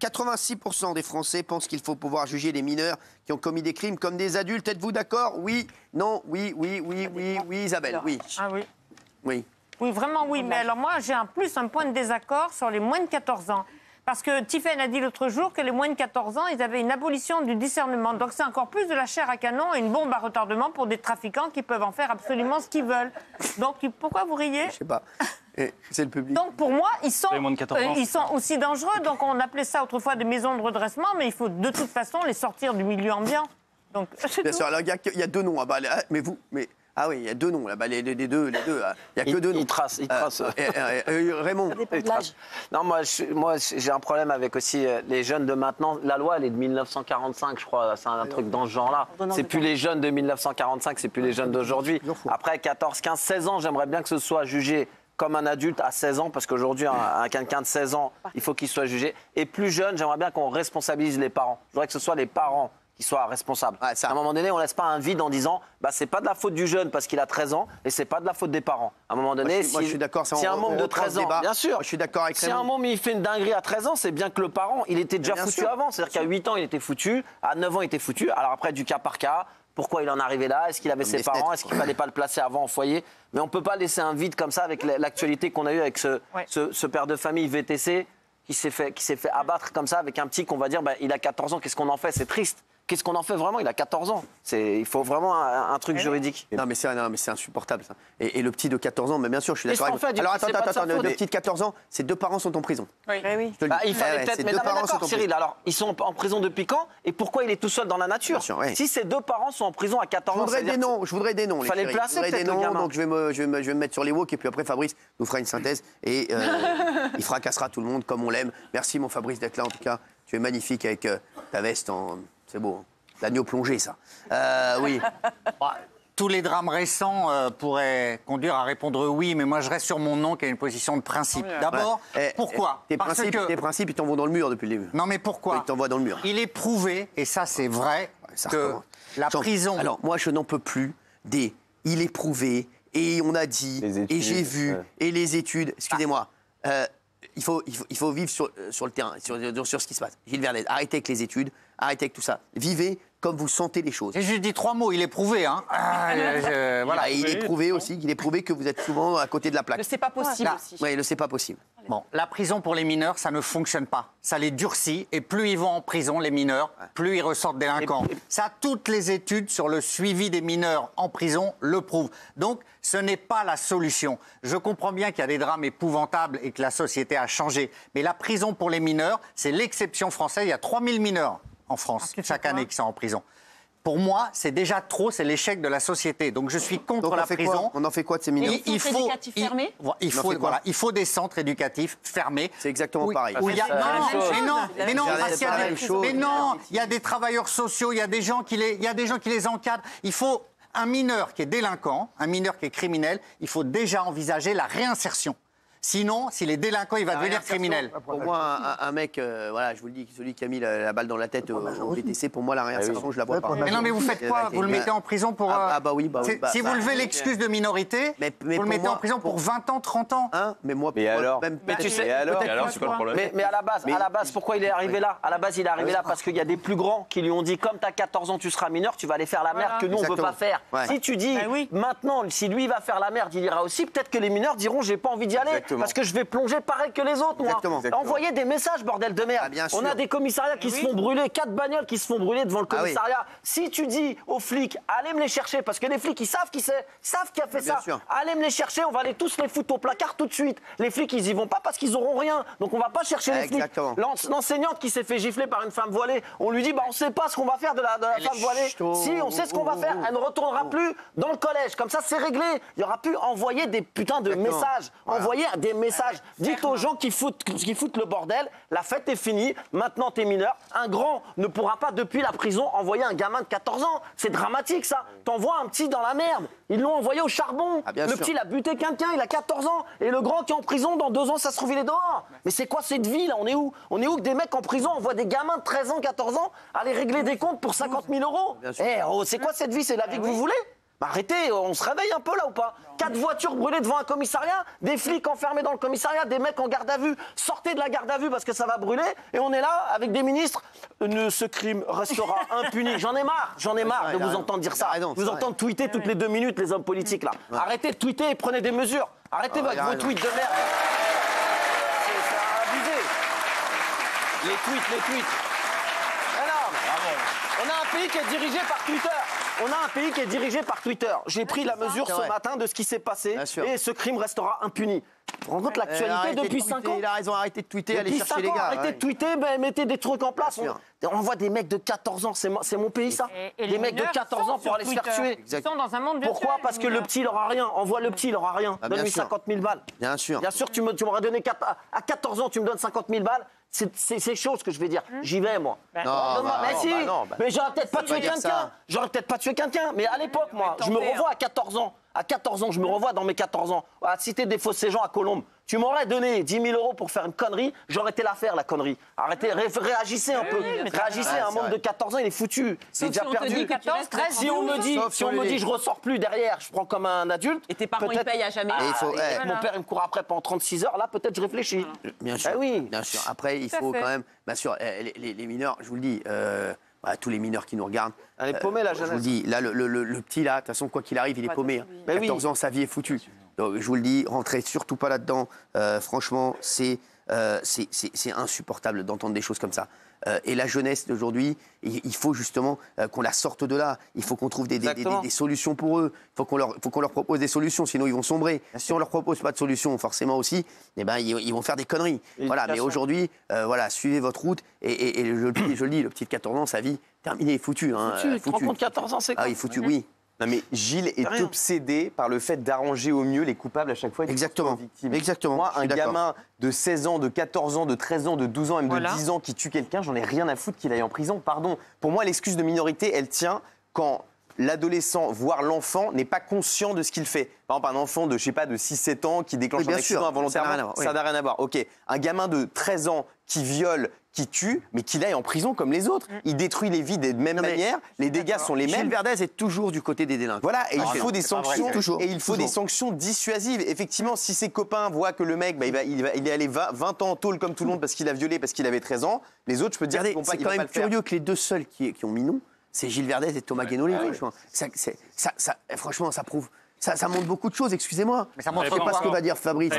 86% des Français pensent qu'il faut pouvoir juger les mineurs qui ont commis des crimes comme des adultes. Êtes-vous d'accord? Oui, non, oui, Isabelle, oui. Ah oui. Oui. Oui, vraiment oui. Mais alors moi, j'ai un point de désaccord sur les moins de 14 ans. Parce que Tiphaine a dit l'autre jour que les moins de 14 ans, ils avaient une abolition du discernement. Donc c'est encore plus de la chair à canon et une bombe à retardement pour des trafiquants qui peuvent en faire absolument ce qu'ils veulent. Donc pourquoi vous riez? Je sais pas. C'est le public. Donc pour moi, ils sont aussi dangereux. Donc on appelait ça autrefois des maisons de redressement, mais il faut de toute façon les sortir du milieu ambiant. Donc, bien sûr, alors il y a deux noms. Ah oui, il y a deux noms, là-bas, les deux. Il n'y a que deux noms. Il trace. Raymond. Non, moi, j'ai un problème avec aussi les jeunes de maintenant. La loi, elle est de 1945, je crois. C'est un truc dans ce genre-là. C'est plus les jeunes de 1945, c'est plus les jeunes d'aujourd'hui. Après 14, 15, 16 ans, j'aimerais bien que ce soit jugé comme un adulte à 16 ans, parce qu'aujourd'hui, quelqu'un de 16 ans, il faut qu'il soit jugé. Et plus jeune, j'aimerais bien qu'on responsabilise les parents. Je voudrais que ce soit les parents qui soit responsable. Ouais, à un moment donné, on ne laisse pas un vide en disant c'est pas de la faute du jeune parce qu'il a 13 ans et c'est pas de la faute des parents. À un moment donné, moi, je suis d'accord. Si un môme de 13 ans, bien sûr, moi, je suis d'accord avec si un môme il fait une dinguerie à 13 ans, c'est bien que le parent, il était déjà foutu avant. C'est-à-dire qu'à 8 ans, il était foutu, à 9 ans, il était foutu. Alors après, du cas par cas, pourquoi il en est arrivé là? Est-ce qu'il avait ses parents? Est-ce qu'il ne fallait pas le placer avant au foyer? Mais on ne peut pas laisser un vide comme ça avec l'actualité qu'on a eue avec ce père de famille VTC qui s'est fait abattre comme ça avec un petit qu'on va dire il a 14 ans, qu'est-ce qu'on en fait? C'est triste. Qu'est-ce qu'on en fait vraiment? Il a 14 ans. Il faut vraiment un truc juridique. Non, mais c'est insupportable, ça. Et le petit de 14 ans, mais bien sûr, je suis d'accord avec vous. Alors, attends, le petit de 14 ans, ses deux parents sont en prison. Oui. Il fallait peut-être... Mais d'accord, Cyril, alors, ils sont en prison depuis quand? Et pourquoi il est tout seul dans la nature? Si ses deux parents sont en prison à 14 ans... Je voudrais des noms. Il fallait placer peut-être le gamin. Donc, je vais me mettre sur les walks, et puis après, Fabrice nous fera une synthèse, et il fracassera tout le monde comme on l'aime. Merci, mon Fabrice, d'être là, en tout cas. Tu es magnifique avec ta veste en... C'est beau. L'agneau plongé, ça. Oui. Tous les drames récents pourraient conduire à répondre oui, mais moi je reste sur mon nom qui a une position de principe. D'abord, pourquoi? Tes principes, ils t'envoient dans le mur depuis le début. Non, mais pourquoi? Ils t'envoient dans le mur. Il est prouvé, et ça c'est vrai, que la prison... Alors, moi je n'en peux plus des « il est prouvé » et on a dit, et j'ai vu, et les études... Excusez-moi. Il faut vivre sur le terrain, sur ce qui se passe. Gilles Verdez, arrêtez avec les études, arrêtez avec tout ça. Vivez comme vous sentez les choses. J'ai juste dit 3 mots, il est prouvé. Hein. Voilà. Il est prouvé aussi, qu'il est prouvé que vous êtes souvent à côté de la plaque. Le c'est pas possible aussi. Oui, le c'est pas possible. Bon, la prison pour les mineurs, ça ne fonctionne pas. Ça les durcit, et plus ils vont en prison, les mineurs, plus ils ressortent délinquants. Ça, toutes les études sur le suivi des mineurs en prison le prouvent. Donc, ce n'est pas la solution. Je comprends bien qu'il y a des drames épouvantables et que la société a changé. Mais la prison pour les mineurs, c'est l'exception française. Il y a 3000 mineurs en France chaque année qui sont en prison. Pour moi, c'est déjà trop, c'est l'échec de la société. Donc je suis contre la prison. On en fait quoi de ces mineurs? Il faut des centres éducatifs fermés. C'est exactement pareil. Mais non, il y a des travailleurs sociaux, il y a des gens qui les encadrent. Il faut un mineur qui est délinquant, un mineur qui est criminel, il faut déjà envisager la réinsertion. Sinon, s'il est délinquant, il va devenir criminel. Pour moi, un mec, voilà, je vous le dis, celui qui a mis la balle dans la tête au BTC, pour moi, la réinsertion, je la vois pas. Mais non, mais vous faites quoi? Vous le mettez en prison pour... Si vous levez l'excuse de minorité, vous le mettez en prison pour 20 ans, 30 ans. Mais moi, mais alors, tu sais, alors, c'est quoi le problème? Mais à la base, pourquoi il est arrivé là? À la base, il est arrivé là parce qu'il y a des plus grands qui lui ont dit, comme tu as 14 ans, tu seras mineur, tu vas aller faire la merde que nous, on ne veut pas faire. Si tu dis, maintenant, si lui va faire la merde, il ira aussi, peut-être que les mineurs diront, j'ai pas envie d'y aller. Parce que je vais plonger pareil que les autres, moi. Envoyer des messages, bordel de merde. On a des commissariats qui se font brûler, 4 bagnoles qui se font brûler devant le commissariat. Si tu dis aux flics, allez me les chercher, parce que les flics, ils savent qui c'est, savent qui a fait ça. Allez me les chercher, on va aller tous les foutre au placard tout de suite. Les flics, ils y vont pas parce qu'ils auront rien. Donc on va pas chercher les flics. L'enseignante qui s'est fait gifler par une femme voilée, on lui dit, on sait pas ce qu'on va faire de la femme voilée. Si, on sait ce qu'on va faire. Elle ne retournera plus dans le collège. Comme ça, c'est réglé. Il y aura plus envoyer des putains de messages. Envoyer des messages. Dites aux gens qui foutent le bordel, la fête est finie, maintenant t'es mineur. Un grand ne pourra pas, depuis la prison, envoyer un gamin de 14 ans. C'est dramatique, ça. T'envoies un petit dans la merde. Ils l'ont envoyé au charbon. Le petit, il a buté quelqu'un, il a 14 ans. Et le grand qui est en prison, dans 2 ans, ça se trouve, il est dehors. Mais c'est quoi cette vie, là? On est où que des mecs en prison envoient des gamins de 13 ans, 14 ans aller régler des comptes pour 50 000 euros? C'est quoi cette vie? C'est la vie que vous voulez? Arrêtez, on se réveille un peu là ou pas? 4 voitures brûlées devant un commissariat, des flics enfermés dans le commissariat, des mecs en garde à vue. Sortez de la garde à vue parce que ça va brûler. Et on est là avec des ministres. Ce crime restera impuni. J'en ai marre de vous entendre dire ça. Vous entendre tweeter toutes les 2 minutes, les hommes politiques là. Arrêtez de tweeter et prenez des mesures. Arrêtez vos tweets de merde. C'est abusé. Les tweets. On a un pays qui est dirigé par Twitter. J'ai pris la mesure ce matin de ce qui s'est passé et ce crime restera impuni. Vous vous rendez compte l'actualité depuis 5 ans? Il a raison, arrêtez de tweeter, allez chercher les gars. Arrêtez de tweeter, mettez des trucs en place. On voit des mecs de 14 ans, c'est mon pays ça. Des mecs de 14 ans pour aller se faire tuer. Ils sont dans un monde virtuel. Pourquoi? Parce que le petit, il aura rien. Envoie le petit, il aura rien. Donne-lui 50 000 balles. Bien sûr. Bien sûr, tu m'aurais donné à 14 ans, tu me donnes 50 000 balles. C'est chaud ce que je vais dire. J'y vais, moi. Mais j'aurais peut-être pas tué quelqu'un. Mais à l'époque, moi, je me revois à 14 ans. À 14 ans, je me revois dans mes 14 ans, à Cité des Fosses-Séjean à Colombes. Tu m'aurais donné 10 000 euros pour faire une connerie, j'aurais été la faire, la connerie. Arrêtez, réagissez un peu. Réagissez, un monde de 14 ans, il est foutu. C'est déjà perdu. Si on me dit, je ressors plus derrière, je prends comme un adulte. Et tes parents, ils payent à jamais. Mon père, il me court après pendant 36 heures, là, peut-être je réfléchis. Bien sûr. Bien sûr. Après, il faut quand même. Bien sûr, les mineurs, je vous le dis. Tous les mineurs qui nous regardent. Elle est paumée, la jeunesse. Je vous le dis, là, le petit, là, de toute façon, quoi qu'il arrive, il est paumé. 14 ans, sa vie est foutue. Donc, je vous le dis, rentrez surtout pas là-dedans. Franchement, c'est insupportable d'entendre des choses comme ça. Et la jeunesse d'aujourd'hui, il faut justement qu'on la sorte de là. Il faut qu'on trouve des solutions pour eux. Il faut qu'on leur propose des solutions, sinon ils vont sombrer. Si on leur propose pas de solution, forcément aussi, eh ben, ils vont faire des conneries. Voilà. Mais aujourd'hui, suivez votre route. Et je le dis, le petit de 14 ans, sa vie terminée, foutue. Tu te rends compte, 14 ans, c'est quoi? Ah, il est foutu, oui. Non mais Gilles est obsédé par le fait d'arranger au mieux les coupables à chaque fois. Exactement. Moi, un gamin de 16 ans, de 14 ans, de 13 ans, de 12 ans, même de 10 ans qui tue quelqu'un, j'en ai rien à foutre qu'il aille en prison. Pardon. Pour moi, l'excuse de minorité, elle tient quand l'adolescent, voire l'enfant, n'est pas conscient de ce qu'il fait. Par exemple, un enfant de, je sais pas, de 6-7 ans qui déclenche un accident involontairement, ça n'a rien à voir. Ok, un gamin de 13 ans qui viole, qui tue, mais qu'il aille en prison comme les autres. Il détruit les vies de même manière, les dégâts sont les mêmes. Gilles Verdez est toujours du côté des délinquants. Voilà, et il faut des sanctions, des sanctions dissuasives. Effectivement, si ses copains voient que le mec, il est allé 20 ans en tôle comme tout le monde parce qu'il a violé, parce qu'il avait 13 ans, les autres, je peux te dire qu'ils vont pas le faire. C'est quand même curieux que les deux seuls qui ont mis non, c'est Gilles Verdez et Thomas Guénolé. Franchement, ça prouve. Ça montre beaucoup de choses, excusez-moi. Je ne sais pas ce que va dire Fabrice.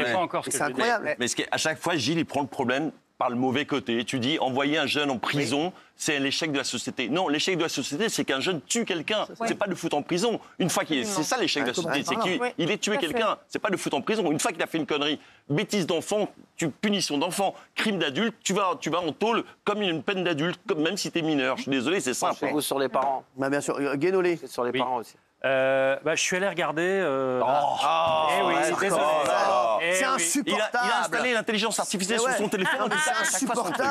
C'est incroyable. Mais à chaque fois, Gilles, il prend le problème par le mauvais côté. Tu dis, envoyer un jeune en prison, c'est l'échec de la société. Non, l'échec de la société, c'est qu'un jeune tue quelqu'un. C'est pas de foutre en prison. Une fois qu'il est... C'est ça l'échec de la société, c'est qu'il ait tué quelqu'un. C'est pas de foutre en prison. Une fois qu'il a fait une connerie, bêtise d'enfant, punition d'enfant, crime d'adulte, tu vas en tôle comme une peine d'adulte, même si t'es mineur. Je suis désolé, c'est simple. Vous sur les parents. Bien sûr, Guénolé. Sur les parents aussi. Je suis allé regarder. C'est insupportable. Il a installé l'intelligence artificielle sur son téléphone. C'est insupportable.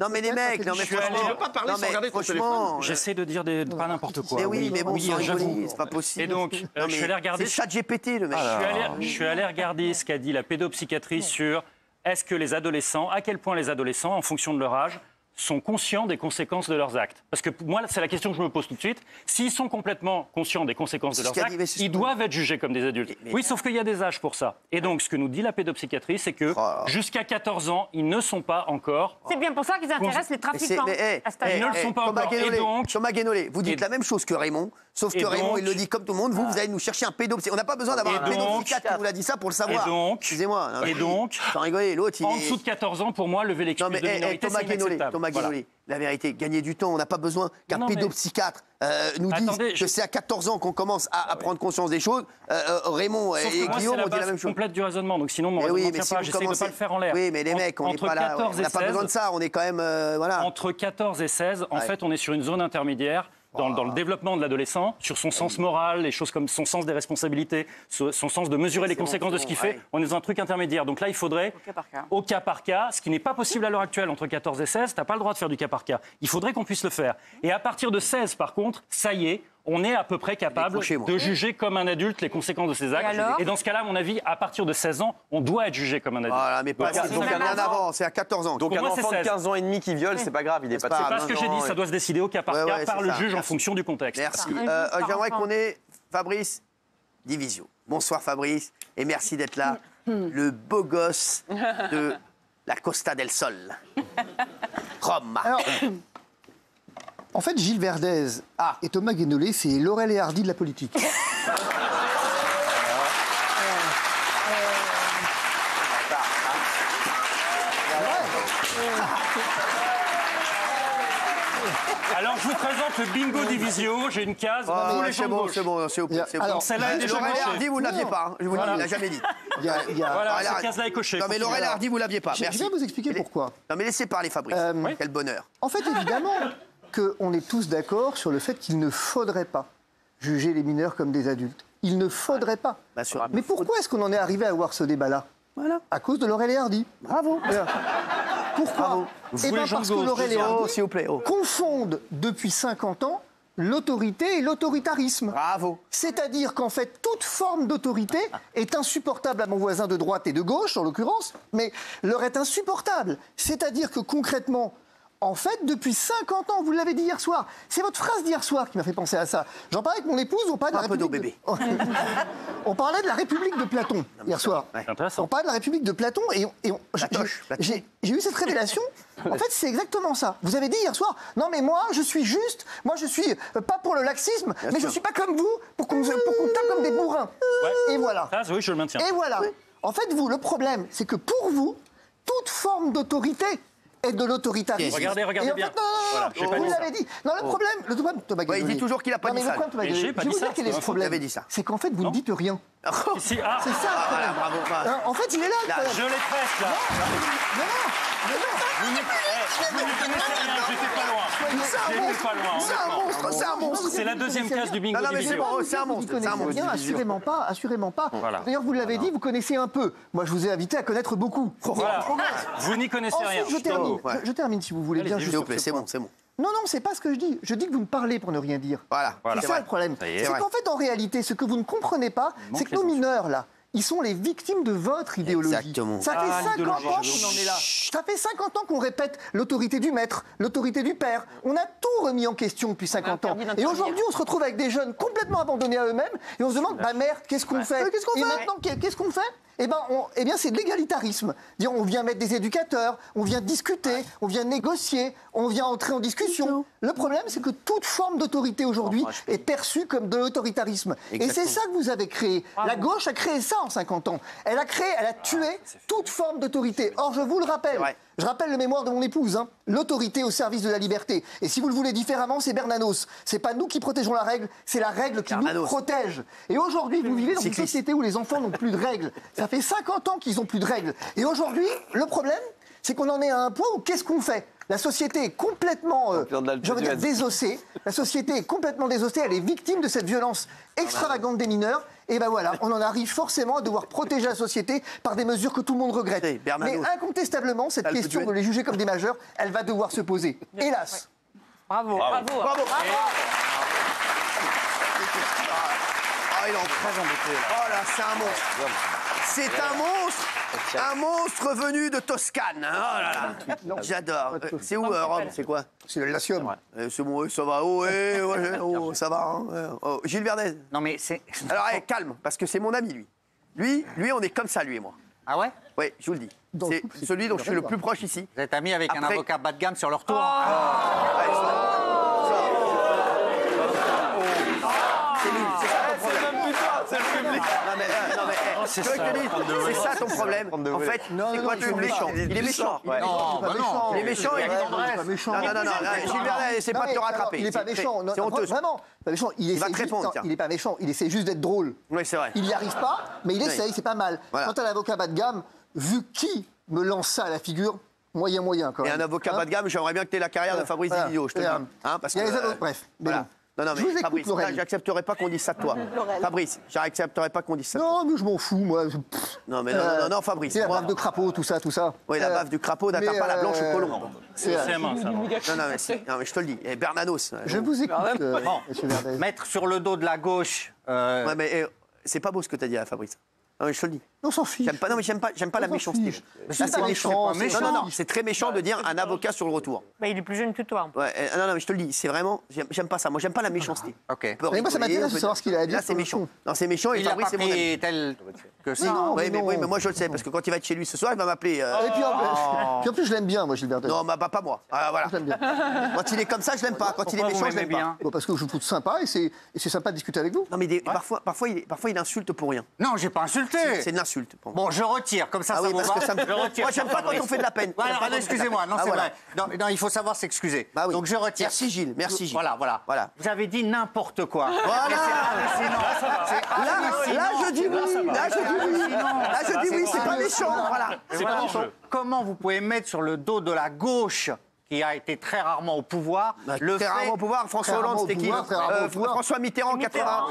Non mais les mecs, non mais franchement. Je ne veux pas parler sans regarder ton téléphone. J'essaie de dire pas n'importe quoi. Mais bon, sans rigoler, c'est pas possible. Et donc, je suis allé regarder. C'est ChatGPT le mec. Je suis allé regarder ce qu'a dit la pédopsychiatrie sur est-ce que les adolescents, à quel point les adolescents, en fonction de leur âge, sont conscients des conséquences de leurs actes. Parce que moi, c'est la question que je me pose tout de suite. S'ils sont complètement conscients des conséquences de leurs actes, ils doivent être jugés comme des adultes. Oui, sauf qu'il y a des âges pour ça. Et donc, ce que nous dit la pédopsychiatrie, c'est que jusqu'à 14 ans, ils ne sont pas encore... C'est bien pour ça qu'ils intéressent les trafiquants. Ils ne le sont pas encore. Et donc... Thomas Guénolé, vous dites la même chose que Raymond, sauf que Raymond, il le dit comme tout le monde. Vous allez nous chercher un pédopsychiatre. On n'a pas besoin d'avoir un pédopsychiatre qui vous l'a dit ça pour le savoir. Excusez-moi. Et donc, sans rigoler, l'autre, en dessous de 14 ans, pour moi, lever l'excuse de minorité, c'est inacceptable. Thomas Guénolé, la vérité, gagner du temps, on n'a pas besoin qu'un pédopsychiatre nous dise que c'est à 14 ans qu'on commence à prendre conscience des choses. Raymond et Guillaume ont dit la même chose. Complète du raisonnement, donc sinon, mon raisonnement ne tient pas. J'essaie de ne pas le faire en l'air. Oui, mais les mecs, on n'est pas là. On n'a pas besoin de ça, on est quand même... voilà. Entre 14 et 16, en fait, on est sur une zone intermédiaire. Dans le développement de l'adolescent, sur son sens moral, les choses comme son sens des responsabilités, son sens de mesurer les conséquences de ce qu'il fait, on est dans un truc intermédiaire. Donc là, il faudrait, au cas par cas, ce qui n'est pas possible à l'heure actuelle, entre 14 et 16, tu n'as pas le droit de faire du cas par cas. Il faudrait qu'on puisse le faire. Et à partir de 16, par contre, ça y est, on est à peu près capable de juger comme un adulte les conséquences de ses actes. Et dans ce cas-là, à mon avis, à partir de 16 ans, on doit être jugé comme un adulte. Voilà, mais pas donc rien avant, c'est à 14 ans. Donc un enfant de 15 ans et demi qui viole, c'est pas grave, il est pas... C'est pas ce que j'ai dit, ça doit se décider au cas par cas par le juge en fonction du contexte. Merci. J'aimerais qu'on ait Fabrice Divisio. Bonsoir Fabrice, et merci d'être là. Le beau gosse de la Costa del Sol. Rome. Alors, en fait, Gilles Verdez et Thomas Guénolé, c'est Laurel et Hardy de la politique. Alors, je vous présente le bingo Divisio. J'ai une case. Tous les c'est bon, c'est bon. Alors, celle-là est déjà Laurel et cochée. Hardy, vous ne l'aviez pas. Je vous dis, il l'a jamais dit. Voilà, cette case-là est cochée. Non, mais Laurel et Hardy, vous ne l'aviez pas. Je vais vous expliquer pourquoi. Non, mais laissez parler Fabrice. Quel bonheur. En fait, évidemment qu'on est tous d'accord sur le fait qu'il ne faudrait pas juger les mineurs comme des adultes. Il ne faudrait pas. Mais pourquoi est-ce qu'on en est arrivé à avoir ce débat-là ? Voilà. À cause de Laurel et Hardy. Bravo. Pourquoi ? Eh bien parce que Laurel et Hardy s'il vous plaît. confondent depuis 50 ans l'autorité et l'autoritarisme. Bravo. C'est-à-dire qu'en fait, toute forme d'autorité est insupportable à mon voisin de droite et de gauche, en l'occurrence, mais leur est insupportable. C'est-à-dire que concrètement, en fait, depuis 50 ans, vous l'avez dit hier soir, c'est votre phrase d'hier soir qui m'a fait penser à ça. J'en parlais avec mon épouse, on parlait de la République... bébé. On parlait de la République de Platon, hier soir. C'est intéressant. On parlait de la République de Platon et j'ai eu cette révélation. En fait, c'est exactement ça. Vous avez dit hier soir, non mais moi, je suis juste, moi je suis pas pour le laxisme, mais je suis pas comme vous, pour qu'on tape comme des bourrins. Ouais. Et voilà. Ça, oui, je le maintiens. Et voilà. En fait, vous, le problème, c'est que pour vous, toute forme d'autorité est de l'autoritarisme. Regardez bien. Voilà, vous l'avez dit. Non, le problème, Thomas Guénolé. Il dit toujours qu'il n'a pas dit ça. Je vais vous dire quel est le problème. C'est qu'en fait, vous ne dites rien. C'est ça. Bravo. En fait, il est là. Je l'ai presque, là. Non. Vous n'y connaissez rien, j'étais pas loin. C'est un monstre. C'est la deuxième case du bingo. Non, mais c'est bon, c'est un Vous monstre. connaissez rien, assurément pas. Voilà. D'ailleurs, vous l'avez dit, vous connaissez un peu. Moi, je vous ai invité à connaître beaucoup. Voilà. Vous n'y connaissez rien. Ensuite, je termine, si vous voulez bien. S'il vous plaît, c'est bon. Non, c'est pas ce que je dis. Je dis que vous me parlez pour ne rien dire. Voilà. C'est ça le problème. C'est qu'en fait, en réalité, ce que vous ne comprenez pas, c'est que nos mineurs, là, ils sont les victimes de votre idéologie. Exactement. Ça fait 50 ans qu'on en est là. Ça fait 50 ans qu'on répète l'autorité du maître, l'autorité du père. On a tout remis en question depuis 50 ans. Et aujourd'hui, on se retrouve avec des jeunes complètement abandonnés à eux-mêmes et on se demande, bah merde, qu'est-ce qu'on fait ? Et maintenant, qu'est-ce qu'on fait ? Eh bien, c'est de l'égalitarisme. On vient mettre des éducateurs, on vient discuter, on vient négocier, on vient entrer en discussion. Le problème, c'est que toute forme d'autorité aujourd'hui est perçue comme de l'autoritarisme. Et c'est ça que vous avez créé. La gauche a créé ça en 50 ans. Elle a tué toute forme d'autorité. Or, je vous le rappelle, je rappelle le mémoire de mon épouse, l'autorité au service de la liberté. Et si vous le voulez différemment, c'est Bernanos. C'est pas nous qui protégeons la règle, c'est la règle qui nous protège. Et aujourd'hui, vous vivez dans une société où les enfants n'ont plus de règles. Ça fait 50 ans qu'ils n'ont plus de règles. Et aujourd'hui, le problème, c'est qu'on en est à un point où qu'est-ce qu'on fait ? La société est complètement, désossée. La société est complètement désossée. Elle est victime de cette violence extravagante des mineurs. Et ben voilà, on en arrive forcément à devoir protéger la société par des mesures que tout le monde regrette. Mais incontestablement, cette question de les juger comme des majeurs, elle va devoir se poser. Hélas. Bravo. Il est très embêté. Oh là, c'est un monstre. C'est un monstre venu de Toscane. Oh là là. J'adore. C'est où, Rome ? C'est quoi ? C'est le Latium. C'est bon, ça va. Ça va. Gilles Verdez. Non, mais c'est... Alors, calme, parce que c'est mon ami, lui. Lui, on est comme ça, lui et moi. Ah ouais ? Oui, je vous le dis. C'est celui dont je suis le plus proche ici. Vous êtes ami avec un avocat bas de gamme sur leur tour. C'est ça ton problème. En fait, c'est quoi, tu es méchant. Il est méchant. Il est méchant, il est méchant. Non, Gilles Verdez, c'est pas de te rattraper. Il est pas méchant. C'est honteux. Vraiment, pas méchant. Il est pas méchant. Il essaie juste d'être drôle. Oui, c'est vrai. Il n'y arrive pas, mais il essaye, c'est pas mal. Quant à l'avocat bas de gamme, vu qui me lance ça à la figure, moyen quand même. Et un avocat bas de gamme, j'aimerais bien que tu aies la carrière de Fabrice Divisio, je te le dis. Il y a les autres, bref. Voilà. Non, je vous écoute, Fabrice, j'accepterai pas qu'on dise ça de toi. Fabrice, j'accepterai pas qu'on dise ça de toi. Non, mais je m'en fous, moi. Non, mais non, Fabrice. C'est la baffe de crapaud, tout ça. Oui, la baffe du crapaud n'atteint pas la blanche au colombe. C'est CM1, ça. Non, mais je te le dis. Et Bernanos. Je vous écoute, monsieur Verdez. Mettre sur le dos de la gauche... Ouais, mais c'est pas beau ce que tu as dit à Fabrice. Non, mais je te le dis. On s'en fiche. J'aime pas la méchanceté. Là, c'est méchant. Non, c'est très méchant de dire un avocat sur le retour. Bah, il est plus jeune que toi. Ouais, non, mais je te le dis, c'est vraiment, j'aime pas ça. Moi, j'aime pas la méchanceté. Ok. Moi, ça m'intéresse de savoir ce qu'il a à dire. Là, c'est méchant. Non, c'est méchant. Et Il a Fabrice, pas c'est mon ami. pris tel que ça. Oui, mais moi, je le sais, parce que quand il va être chez lui ce soir, il va m'appeler. Et puis en plus, je l'aime bien, moi, Gilles Verdez. Non, pas moi. Voilà. Je l'aime bien. Quand il est comme ça, je l'aime pas. Quand il est méchant, je l'aime pas. Bon, parce que je vous trouve sympa et c'est sympa de discuter avec vous. Non, mais parfois, il insulte pour rien. Non, j'ai pas insulté. C'est une insulte. Bon, je retire, comme ça, Ah ça oui, vous parce va. que ça me... Je retire. Moi, j'aime pas quand on fait de la peine. Voilà, excusez-moi, non, Ah, c'est voilà. vrai. Non, il faut savoir s'excuser. Bah oui. Donc je retire. Merci Gilles. Voilà. Vous avez dit n'importe quoi. Voilà. Mais c'est hallucinant. Là, je dis oui. Là, je dis oui. C'est pas méchant. Voilà. C'est pas l'enjeu. Comment vous pouvez mettre sur le dos de la gauche, qui a été très rarement au pouvoir, Très rarement au pouvoir. François Hollande, c'était qui François Mitterrand, 80.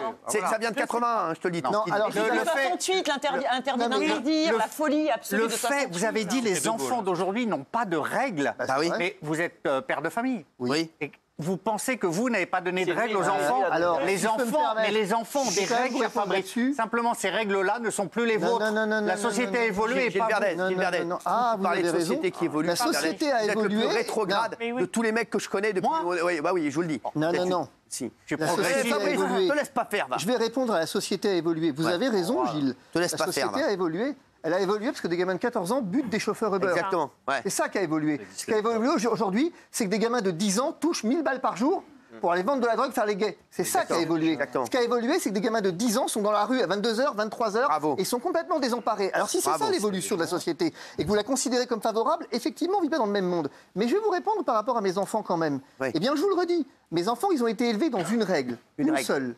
Ça vient de 81, je te le dis. Non, alors, le fait 68, l'interdit d'interdire, la folie absolue le de fait, 68. vous avez dit les enfants d'aujourd'hui n'ont pas de règles. Bah oui. Mais vous êtes père de famille. Oui. Et vous pensez que vous n'avez pas donné de règles aux enfants? Alors, les si je peux me enfants, permettre, mais les enfants ont je des vais quand même règles, vous cher répondre Fabrice. là-dessus. Simplement, ces règles-là ne sont plus les vôtres. La société a évolué. Gilles Verdez. Ah, vous parlez avez de raison. société qui évolue. La société a Vous êtes le évolué. plus rétrograde de tous les mecs que je connais depuis. Oui, je vous le dis. Non. Si. Je suis La société a Fabrice, évolué. te laisse pas faire, va. Je vais répondre à la société a évolué. Vous avez raison, Gilles. Te laisse La pas faire, société a évolué. Elle a évolué parce que des gamins de 14 ans butent des chauffeurs Uber. Exactement. Ouais. C'est ça qui a évolué. Ce qui a évolué aujourd'hui, c'est que des gamins de 10 ans touchent 1000 balles par jour pour aller vendre de la drogue, faire les gays. C'est ça qui a évolué. Exactement. Ce qui a évolué, c'est que des gamins de 10 ans sont dans la rue à 22h, 23h Bravo. et sont complètement désemparés. Alors si c'est ça l'évolution de la société et que vous la considérez comme favorable, effectivement, on vit pas dans le même monde. Mais je vais vous répondre par rapport à mes enfants quand même. Oui. Eh bien, je vous le redis, mes enfants, ils ont été élevés dans une règle. Une seule.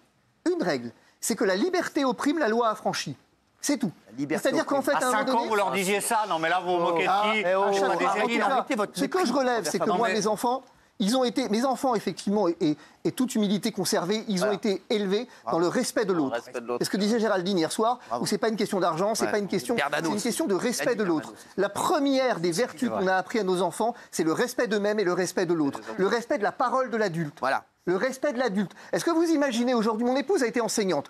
Une règle. C'est que la liberté opprime, la loi affranchit. C'est tout. C'est-à-dire qu'en fait, À à un 5 moment ans, donné, vous leur disiez ça. Non, mais là, vous vous moquez de qui? à chaque fois, des élites. en tout cas, ce que je relève, c'est que moi, mes enfants, mes enfants, effectivement, et toute humilité conservée, ils ont été élevés dans le respect de l'autre. C'est ce que disait Géraldine hier soir, où c'est pas une question d'argent, c'est pas une question, c'est une question de respect de l'autre. La première des vertus qu'on a appris à nos enfants, c'est le respect d'eux-mêmes et le respect de l'autre. Le respect de la parole de l'adulte. Voilà. Le respect de l'adulte. Est-ce que vous imaginez aujourd'hui, mon épouse a été enseignante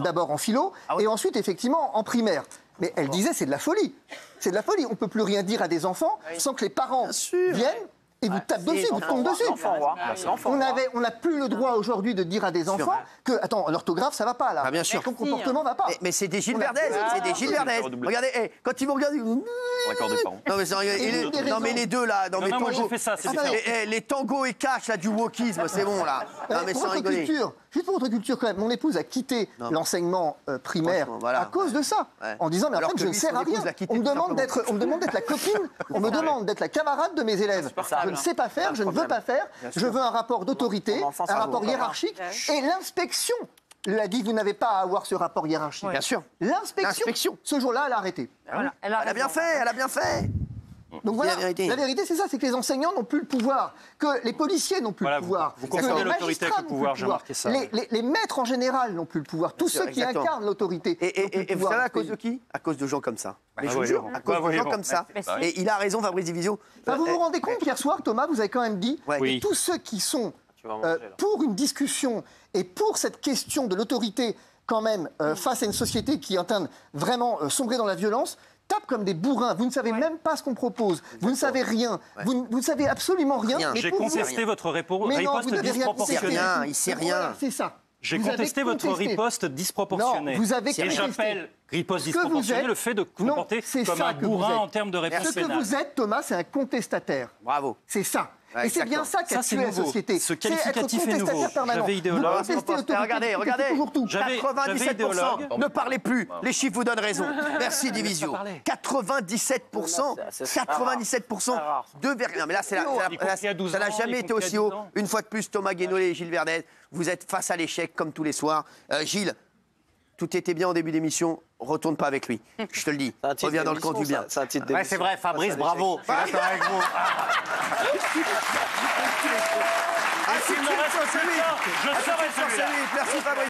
d'abord en philo et ensuite effectivement en primaire. Mais elle disait c'est de la folie. C'est de la folie. On ne peut plus rien dire à des enfants sans que les parents viennent et vous tapent dessus, vous tombent dessus. On n'a plus le droit aujourd'hui de dire à des enfants que, attends, l'orthographe, ça va pas là. Ah, bien sûr. Ton comportement va pas. Mais c'est des Gilles Verdez, c'est des Gilles Verdez. Regardez, quand ils vont regarder. Non, mais les deux là, dans mes moi j'ai tangos. fait ça, c'est différent. Les tangos et cash là du wokisme, c'est bon là. Non, mais Pour sans votre rigoler. culture, juste pour votre culture quand même, mon épouse a quitté l'enseignement primaire voilà. à cause de ça, en disant mais en Alors fait que je ne lui, sers son à rien. épouse l'a quitté On me tout demande d'être la copine, on me demande d'être la camarade de mes élèves. Je ne sais pas faire, je ne veux pas faire, je veux un rapport d'autorité, un rapport hiérarchique et l'inspection. L'a dit, vous n'avez pas à avoir ce rapport hiérarchique. Bien sûr. L'inspection, ce jour-là, elle a arrêté. Voilà. Elle a bien fait. Donc voilà, la vérité, c'est ça, c'est que les enseignants n'ont plus le pouvoir, que les policiers n'ont plus le pouvoir, vous que confondez les l'autorité avec magistrats le n'ont pouvoir, plus j'ai le pouvoir, remarqué ça. les maîtres en général n'ont plus le pouvoir, tous ceux qui exactement. incarnent l'autorité. Et vous savez à cause de qui? À cause de gens comme ça. Mais je vous jure, à cause de gens comme ça. Et il a raison, Fabrice Divisio. Enfin, vous vous rendez compte qu'hier soir, Thomas, vous avez quand même dit Oui. que tous ceux qui sont pour une discussion et pour cette question de l'autorité, quand même, face à une société qui est en train de vraiment sombrer dans la violence, tapent comme des bourrins. Vous ne savez même pas ce qu'on propose. Vous ne savez rien. Vous ne savez absolument rien. J'ai contesté votre riposte disproportionnée. Il sait rien. C'est ça. J'ai contesté votre riposte disproportionnée. Non, vous avez Et contesté. j'appelle riposte disproportionnée le fait de comporter comme un bourrin en termes de réponse pénale. Ce que vous êtes, Thomas, c'est un contestataire. Bravo. C'est ça. Ouais, et c'est bien ça qui a tué la société. Ce qualificatif est nouveau. J'avais idéologue. Regardez. J'avais 97% ne parlez plus. Les chiffres vous donnent raison. Merci Divisio. 97%. 97%. Non mais là, ça n'a jamais été aussi haut. Une fois de plus, Thomas Guénolé et Gilles Verdez, vous êtes face à l'échec comme tous les soirs. Gilles, tout était bien au début d'émission. Retourne pas avec lui. Je te le dis. Reviens dans le camp du bien. C'est vrai, Fabrice, bravo. Je suis d'accord avec vous. S'il n'en reste plus qu'un, je serai celui-là. Merci Fabrice.